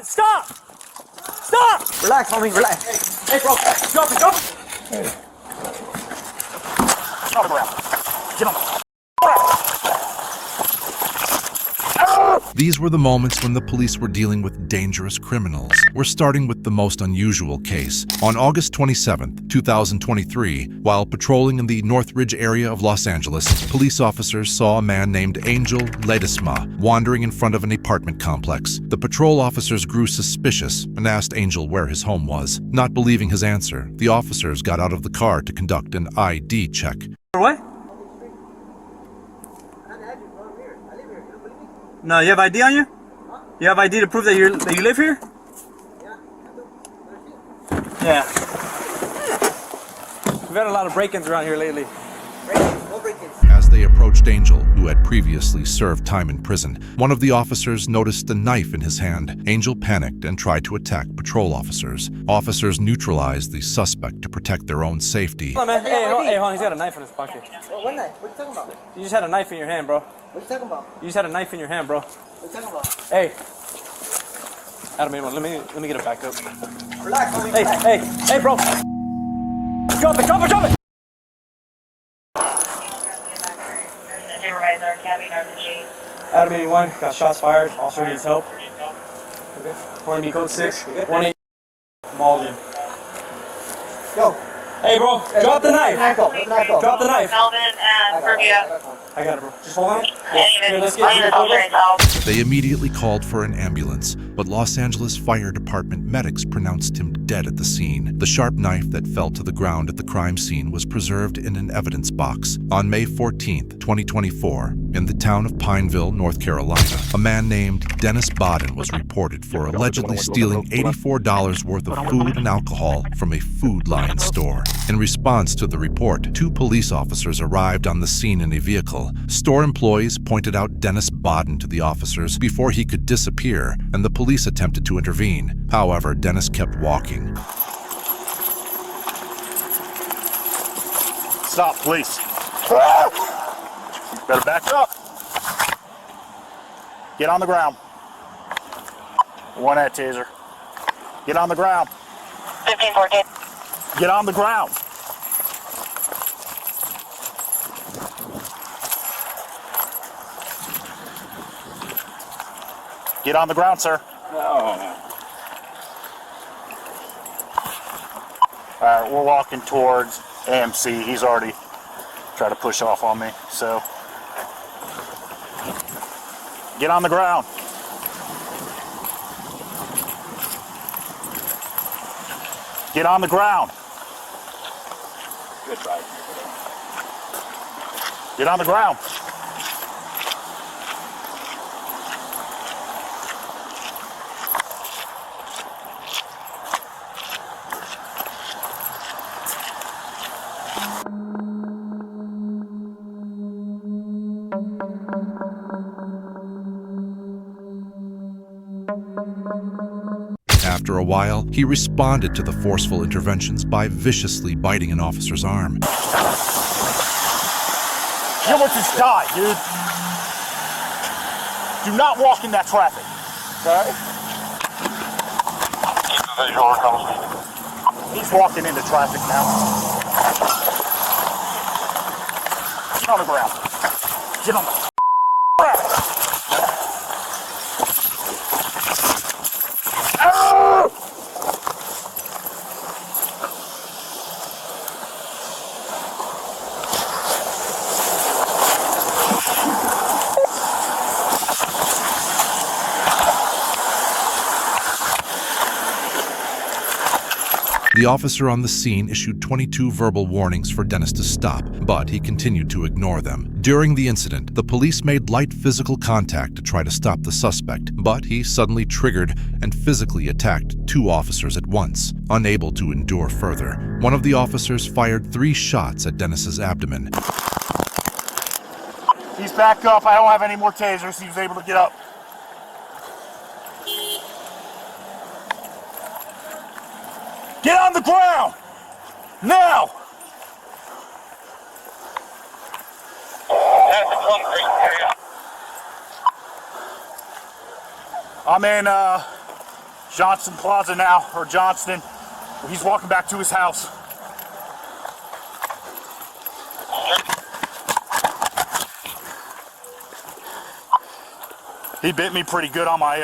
What? Stop! Stop! Relax, homie, relax. Hey, bro. Jump it, jump it. On the ground. Get on. These were the moments when the police were dealing with dangerous criminals. We're starting with the most unusual case. On August 27, 2023, while patrolling in the Northridge area of Los Angeles, police officers saw a man named Angel Ledesma wandering in front of an apartment complex. The patrol officers grew suspicious and asked Angel where his home was. Not believing his answer, the officers got out of the car to conduct an ID check. What? No, you have ID on you? You have ID to prove that you live here? Yeah. We've had a lot of break-ins around here lately. As they approached Angel, who had previously served time in prison, one of the officers noticed a knife in his hand. Angel panicked and tried to attack patrol officers. Officers neutralized the suspect to protect their own safety. Hold on, man. Hey, hold on. He's got a knife in his pocket. What knife? What are you talking about? You just had a knife in your hand, bro. What are you talking about? You just had a knife in your hand, bro. What are you talking about? Hey. Adam, let me get it back up. Relax, homie. Hey, bro. Drop it. Adam 81, got shots fired. Officer needs help. Okay. Point me code 6, 18 Malden. Yo. Hey, bro, drop the knife. Drop the knife. Melvin and Fergia. I got it, bro. Just hold on. Here, let's get it. They immediately called for an ambulance, but Los Angeles Fire Department medics pronounced him dead at the scene. The sharp knife that fell to the ground at the crime scene was preserved in an evidence box. On May 14, 2024, in the town of Pineville, North Carolina, a man named Dennis Bodden was reported for allegedly stealing $84 worth of food and alcohol from a Food Lion store. In response to the report, 2 police officers arrived on the scene in a vehicle. Store employees pointed out Dennis Bodden to the officers before he could disappear, and the police attempted to intervene. However, Dennis kept walking. Stop, please. Better back up. Get on the ground. One at taser. Get on the ground. 1514. Get on the ground. Get on the ground, sir. No. All right, we're walking towards AMC. He's already tried to push off on me, so. Get on the ground. Get on the ground. Good try. Get on the ground. After a while, he responded to the forceful interventions by viciously biting an officer's arm. You almost just died, dude. Do not walk in that traffic. Okay? He's walking into traffic now. Get on the ground. Get on the ground. The officer on the scene issued 22 verbal warnings for Dennis to stop, but he continued to ignore them. During the incident, the police made light physical contact to try to stop the suspect, but he suddenly triggered and physically attacked 2 officers at once. Unable to endure further, one of the officers fired 3 shots at Dennis's abdomen. He's back up. I don't have any more tasers. He was able to get up. Get on the ground! Now! I'm in Johnston Plaza now, or Johnston. He's walking back to his house. He bit me pretty good on my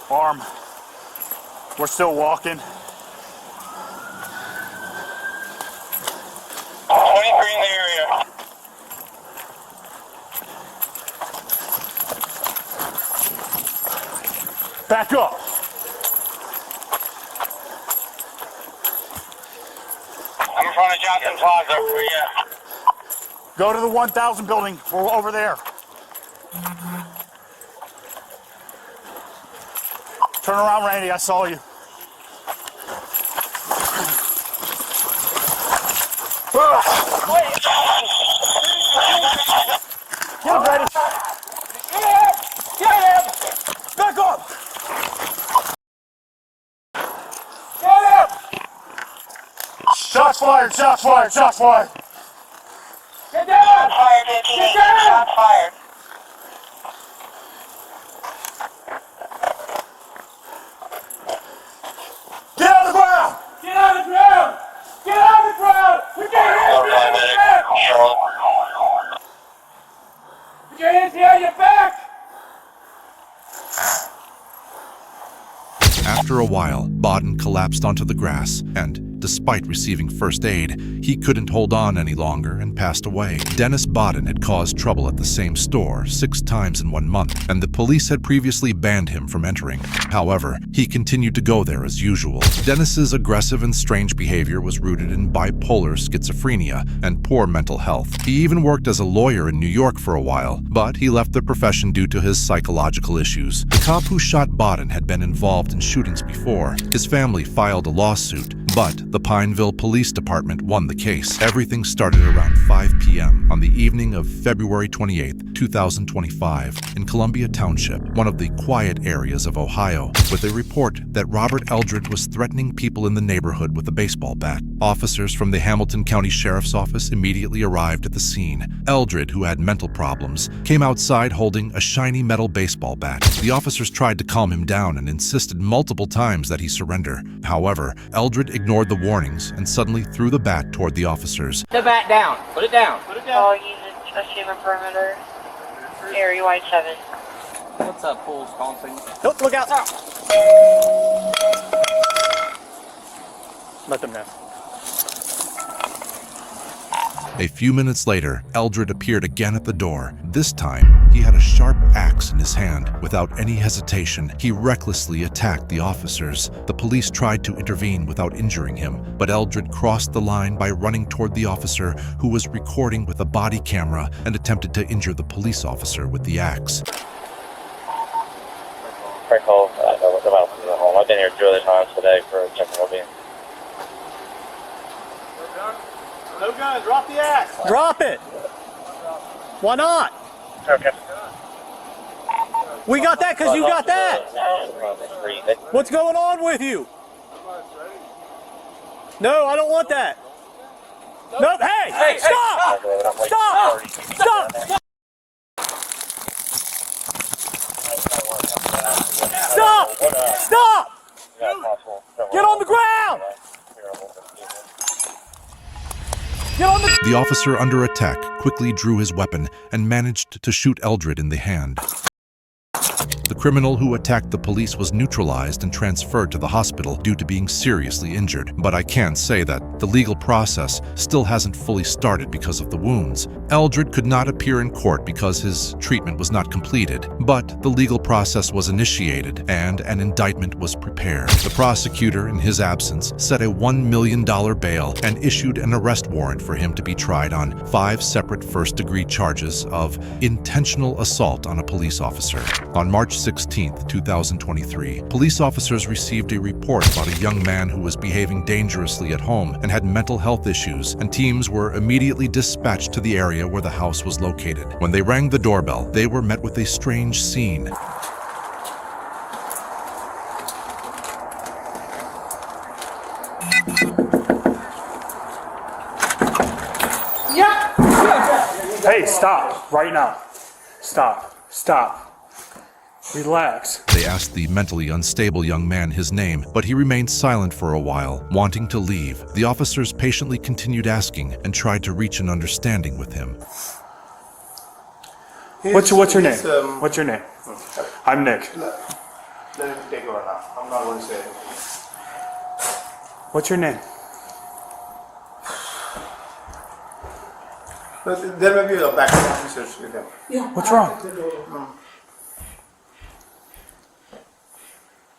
arm. We're still walking. 23 in the area. Back up. I'm in front of Johnson Plaza. Where you at? Go to the 1000 building. We're over there. Turn around, Randy. I saw you. Get him, Randy. Get him! Back up. Get him! Shots fired. Shots fired. Shots fired. Get down! Fired, 15. Shots fired. Get on the ground. Get on the ground! Get on the ground! We can't hit you on your back! We can't hit you on your back! After a while, Bodden collapsed onto the grass and, despite receiving first aid, he couldn't hold on any longer and passed away. Dennis Bodden had caused trouble at the same store 6 times in 1 month, and the police had previously banned him from entering. However, he continued to go there as usual. Dennis's aggressive and strange behavior was rooted in bipolar schizophrenia and poor mental health. He even worked as a lawyer in New York for a while, but he left the profession due to his psychological issues. The cop who shot Bodden had been involved in shootings before. His family filed a lawsuit, but the Pineville Police Department won the case. Everything started around 5 p.m. on the evening of February 28, 2025, in Columbia Township, one of the quiet areas of Ohio, with a report that Robert Eldred was threatening people in the neighborhood with a baseball bat. Officers from the Hamilton County Sheriff's Office immediately arrived at the scene. Eldred, who had mental problems, came outside holding a shiny metal baseball bat. The officers tried to calm him down and insisted multiple times that he surrender. However, Eldred ignored the warnings and suddenly threw the bat toward the officers. The bat down. Put it down. Put it down. All units, assume a perimeter. Area wide 7. What's up, fools? Calling. Nope, look out. Let them know. A few minutes later, Eldred appeared again at the door. This time, he had a sharp axe in his hand. Without any hesitation, he recklessly attacked the officers. The police tried to intervene without injuring him, but Eldred crossed the line by running toward the officer who was recording with a body camera and attempted to injure the police officer with the axe. Frank Hall, I've been here 2 other times today for a check well-being. No gun. Drop the axe. Drop it. Why not? Okay. We got that because you got that. What's going on with you? No, I don't want that. Nope. Hey, stop! Stop! Stop! Stop! Stop! Get on the ground! Get on the... The officer under attack quickly drew his weapon and managed to shoot Eldred in the hand. The criminal who attacked the police was neutralized and transferred to the hospital due to being seriously injured. But I can say that the legal process still hasn't fully started because of the wounds. Eldred could not appear in court because his treatment was not completed, but the legal process was initiated and an indictment was prepared. The prosecutor, in his absence, set a $1 million bail and issued an arrest warrant for him to be tried on 5 separate first-degree charges of intentional assault on a police officer. On March 16, 2023, police officers received a report about a young man who was behaving dangerously at home and had mental health issues, and teams were immediately dispatched to the area where the house was located. When they rang the doorbell, they were met with a strange scene. Hey, stop. Right now. Stop. Stop. Relax. They asked the mentally unstable young man his name, but he remained silent for a while, wanting to leave. The officers patiently continued asking and tried to reach an understanding with him. What's your name? What's your name? I'm Nick. Let him take over now. I'm not going to say anything. What's your name? But there may be a backup officers with him. What's wrong?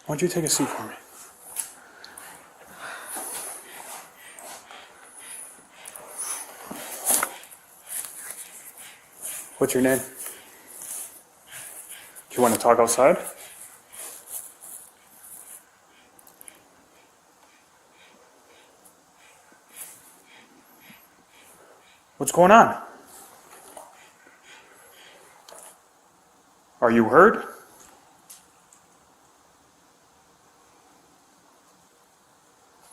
Why don't you take a seat for me? What's your name? Do you want to talk outside? What's going on? Are you hurt?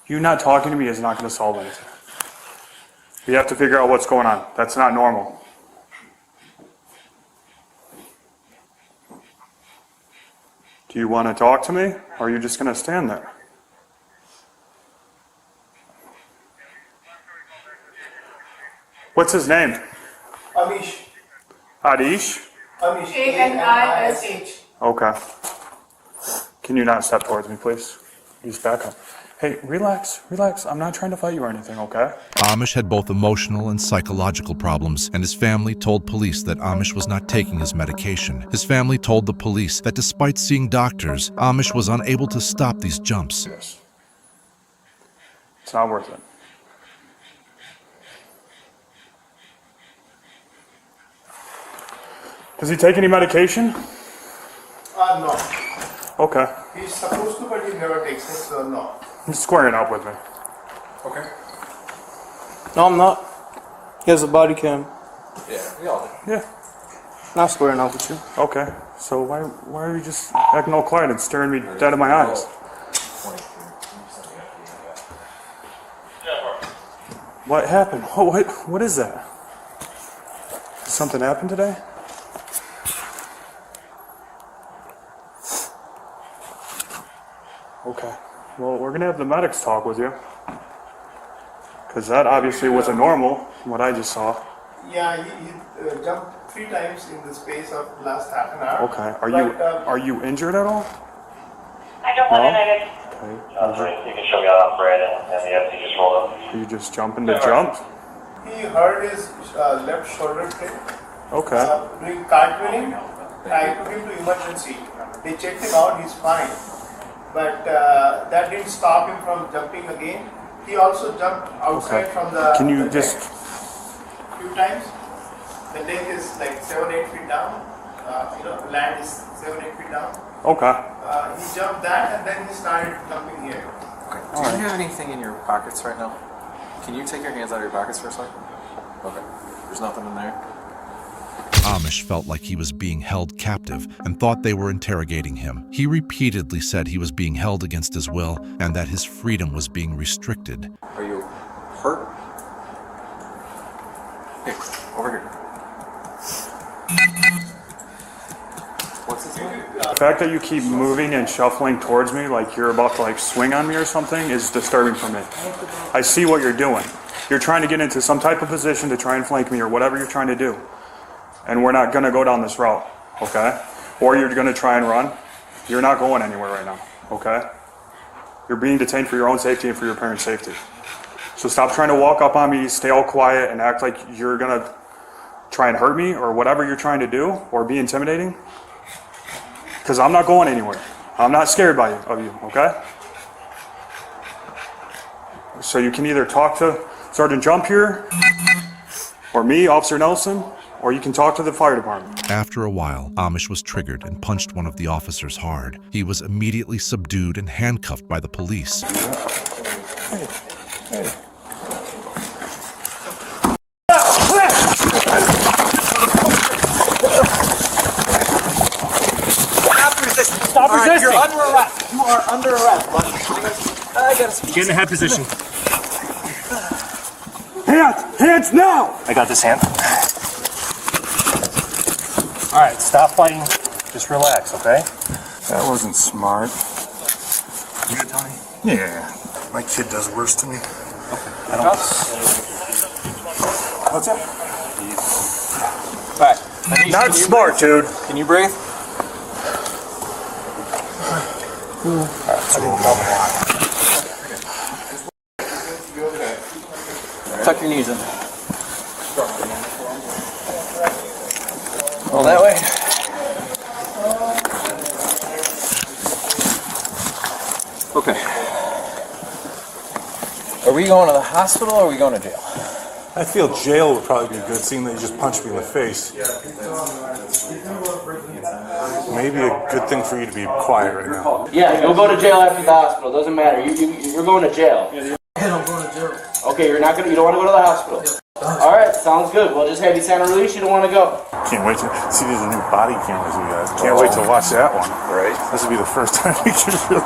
You not talking to me is not going to solve anything. We have to figure out what's going on. That's not normal. Do you want to talk to me, or are you just going to stand there? What's his name? Amish. Adish? Amish. A-N-I-S-H. Okay. Can you not step towards me, please? Just back up. Hey, relax, relax. I'm not trying to fight you or anything, okay? Amish had both emotional and psychological problems, and his family told police that Amish was not taking his medication. His family told the police that despite seeing doctors, Amish was unable to stop these jumps. Yes. It's not worth it. Does he take any medication? No. Okay. He's supposed to, but he never takes it, so no. He's squaring up with me. Okay. No, I'm not. He has a body cam. Yeah, we all do. Yeah. Not squaring off with you. Okay. So why are you just acting all quiet and staring me dead in my eyes? What happened? What is that? Did something happen today? Okay. Well, we're gonna have the medics talk with you. Because that obviously wasn't normal, from what I just saw. Yeah, he jumped 3 times in the space of last half an hour. Okay. But, Are you injured at all? I don't want No? it. Okay. You can show me on Brandon and the FC just rolled up. Are you just jumping to jump? He hurt his left shoulder blade. Okay. Doing cartwheeling. I took him to emergency. They checked him out, he's fine. But that didn't stop him from jumping again. He also jumped outside Okay. from the Can you the just... deck few times. The deck is like 7-8 feet down. The land is 7-8 feet down. Okay. He jumped that and then he started jumping here. Okay. Do you have anything in your pockets right now? Can you take your hands out of your pockets for a second? Okay. There's nothing in there. Amish felt like he was being held captive and thought they were interrogating him. He repeatedly said he was being held against his will and that his freedom was being restricted. Are you hurt? Hey, over here. What's his name? The fact that you keep moving and shuffling towards me like you're about to swing on me or something is disturbing for me. I see what you're doing. You're trying to get into some type of position to try and flank me or whatever you're trying to do. And we're not going to go down this route, okay? Or you're going to try and run. You're not going anywhere right now, okay? You're being detained for your own safety and for your parents' safety. So stop trying to walk up on me, stay all quiet, and act like you're going to try and hurt me or whatever you're trying to do or be intimidating. Because I'm not going anywhere. I'm not scared of you, okay? So you can either talk to Sergeant Jump here, or me, Officer Nelson, or you can talk to the fire department. After a while, Amish was triggered and punched one of the officers hard. He was immediately subdued and handcuffed by the police. Hey. Stop resisting. You're under arrest. You are under arrest, buddy. I gotta Get in the head position. Hands now! I got this hand. All right, stop fighting. Just relax, okay? That wasn't smart. You good, Tony? Yeah. My kid does worse to me. I don't. What's up? Back. Not smart, dude. Can you breathe? Tuck your knees in. All that way. Okay. Are we going to the hospital or are we going to jail? I feel jail would probably be good, seeing that you just punched me in the face. Maybe a good thing for you to be quiet right now. Yeah, you'll go to jail after the hospital. Doesn't matter. You're going to jail. I'm going to jail. Okay, you don't want to go to the hospital. All right, sounds good. We'll just have you sign a release. You don't want to go. Can't wait to see these new body cameras we got. Can't wait to watch that one. Right. This will be the first time we can really...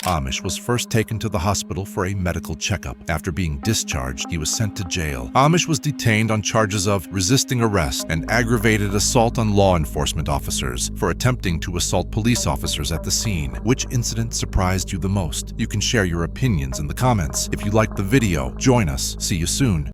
Amish was first taken to the hospital for a medical checkup. After being discharged, he was sent to jail. Amish was detained on charges of resisting arrest and aggravated assault on law enforcement officers for attempting to assault police officers at the scene. Which incident surprised you the most? You can share your opinions in the comments. If you liked the video, join us. See you soon.